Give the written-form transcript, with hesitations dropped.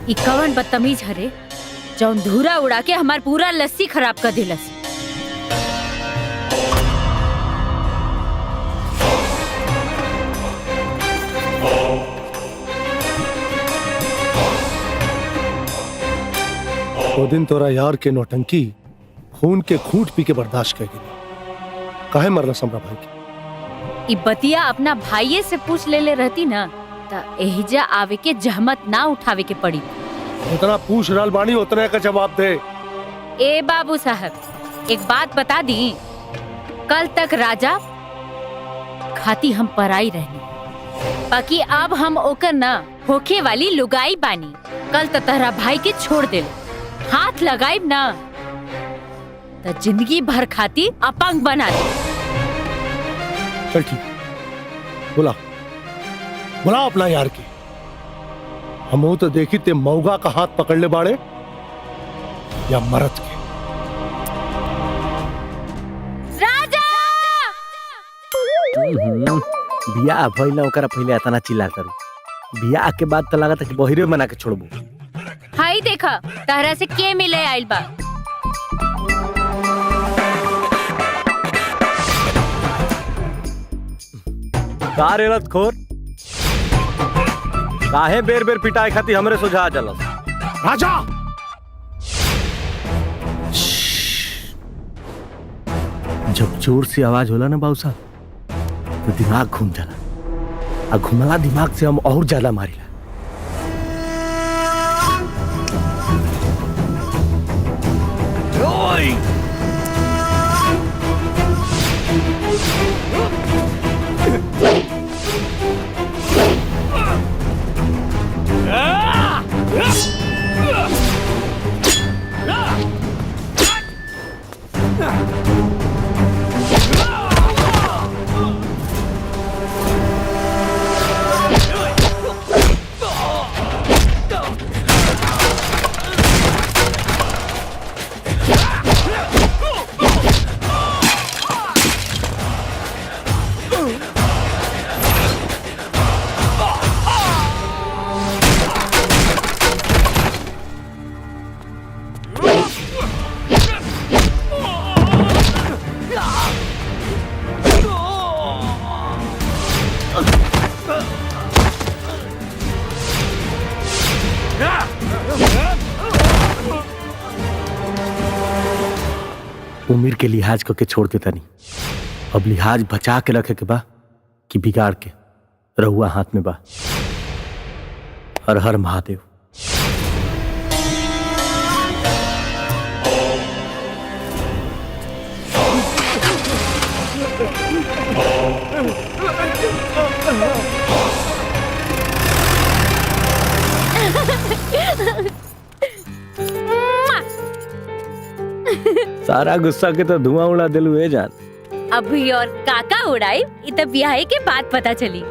ई कवन बदतमीज हरे जौन धूरा उड़ा के हमार पूरा लस्सी खराब कर दिलस। वो दिन तोरा यार के नौटंकी खून के खूंट पी के बर्दाश्त कर गई। काहे मरना समरा भाई की? ई बतिया अपना भाईये से पूछ ले रहती ना त एहिजा आवे के जहमत ना उठावे के पड़ी। उतना पूछ रहल बानी उतने का जवाब दे। ए बाबू साहब एक बात बता दी, कल तक राजा खाती हम पराई रहनी, बाकी अब हम ओकर ना होखे वाली लुगाई बानी। कल त तहरा भाई के छोड़ दे, हाथ लगाई ना तो जिंदगी भर खाती अपंग बना दे। चल ठीक, बुला बुला अपना यार के। हम तो देखी ते मौगा का हाथ पकड़ ले बाड़े या मरद के। राजा बियाह भइला ओकरा पहिले इतना चिल्ला करू, बियाह के बाद तो लागत कि बहिरे बना के छोड़बू। हाई देखा तहरा से के मिले आइल बा। का रे लतखोर, काहे बेर बेर पिटाई खाती हमरे सुझा चलस। राजा जब जोर से आवाज होला ना बाबू साहब तो दिमाग घूम जाला, और घुमला दिमाग से हम और ज्यादा मारिला। उम्र के लिहाज करके छोड़ देता नहीं, अब लिहाज बचा के रखे के बा कि बिगाड़ के रहुआ हाथ में बा। हर हर महादेव। सारा गुस्सा के तो धुआं उड़ा दिलू है जान। अभी और काका उड़ाई इत ब्याह के बाद पता चली।